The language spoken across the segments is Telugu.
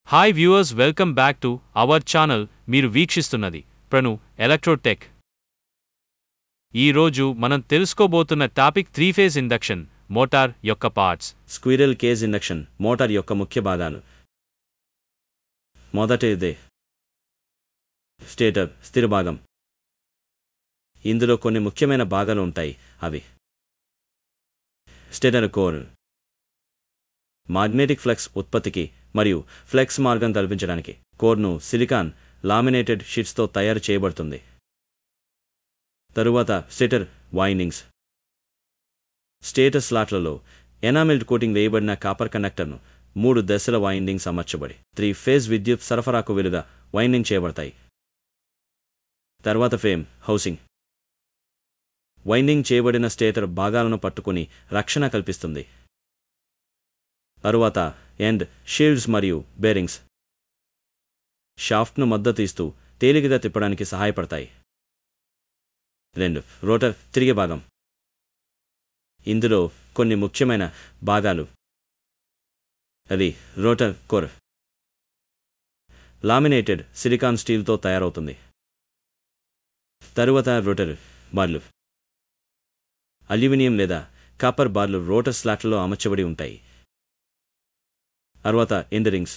Hi viewers, welcome back to our channel. మీరు వీక్షిస్తున్నది ప్రణు ఎలక్ట్రోటెక్. ఈరోజు మనం తెలుసుకోబోతున్న టాపిక్ 3-ఫేజ్ ఇండక్షన్ మోటార్ యొక్క parts. Squirrel cage induction motor యొక్క ముఖ్య భాగాలు. మొదటిది స్టేటర్ స్థిర భాగం. ఇందులో కొన్ని ముఖ్యమైన భాగాలు ఉంటాయి. అవి స్టేటర్ కోర్, మాగ్నెటిక్ ఫ్లక్స్ ఉత్పత్తికి మరియు ఫ్లెక్స్ మార్గం కల్పించడానికి కోర్ను సిలికాన్ లామినేటెడ్ షీట్స్తో తయారు చేయబడుతుంది. తరువాత stator windings. Stator స్లాట్లలో enamelled coating వేయబడిన కాపర్ కండక్టర్ను 3 దశల వైండింగ్స్ అమర్చబడి 3-ఫేజ్ విద్యుత్ సరఫరాకు వెలుగా వైండింగ్ చేయబడతాయి. తర్వాత ఫ్రేమ్ హౌసింగ్. వైండింగ్ చేయబడిన స్టేటర్ భాగాలను పట్టుకుని రక్షణ కల్పిస్తుంది. తరువాత ఎండ్ షీల్డ్స్ మరియు బేరింగ్స్ షాఫ్ట్ను మద్దతు ఇస్తూ తేలికగా తిప్పడానికి సహాయపడతాయి. 2 రోటర్ తిరిగే భాగం. ఇందులో కొన్ని ముఖ్యమైన భాగాలు. అది రోటర్ కోర్, లామినేటెడ్ సిలికాన్ స్టీల్తో తయారవుతుంది. తరువాత రోటర్ బార్లు. అల్యూమినియం లేదా కాపర్ బార్లు రోటర్ స్లాట్లలో అమర్చబడి ఉంటాయి. తర్వాత ఎండ్ రింగ్స్.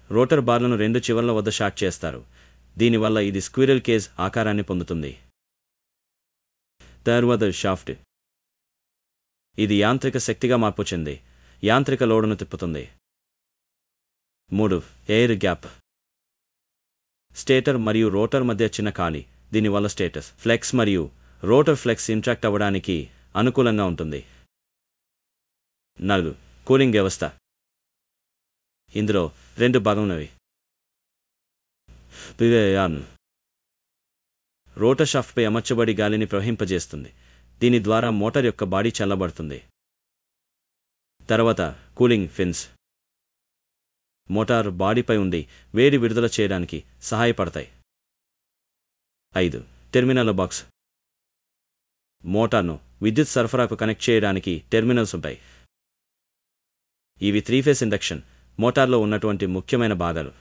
రోటర్ బార్లను 2 చివర్ల వద్ద షార్ట్ చేస్తారు. దీనివల్ల ఇది స్క్విరెల్ కేజ్ ఆకారాన్ని పొందుతుంది. తరువాత షాఫ్ట్. ఇది యాంత్రిక శక్తిగా మార్పు చెంది యాంత్రిక లోడును తిప్పుతుంది. 3 ఎయిర్ గ్యాప్. స్టేటర్ మరియు రోటర్ మధ్య చిన్న ఖాళీ. దీనివల్ల స్టేటర్ ఫ్లెక్స్ మరియు రోటర్ ఫ్లెక్స్ ఇంట్రాక్ట్ అవ్వడానికి అనుకూలంగా ఉంటుంది. 4 కూలింగ్ వ్యవస్థ. ఇందులో 2 భాగమున్నవి. రోటర్ షాఫ్ట్పై అమర్చబడి గాలిని ప్రవహింపజేస్తుంది. దీని ద్వారా మోటార్ యొక్క బాడీ చల్లబడుతుంది. తర్వాత కూలింగ్ ఫిన్స్. మోటార్ బాడీపై ఉండి వేడి విడుదల చేయడానికి సహాయపడతాయి. 5 టెర్మినల్ బాక్స్. మోటార్ను విద్యుత్ సరఫరాకు కనెక్ట్ చేయడానికి టెర్మినల్స్ ఉంటాయి. ఇవి 3-ఫేజ్ ఇండక్షన్ మోటార్లో ఉన్నటువంటి ముఖ్యమైన భాగాలు.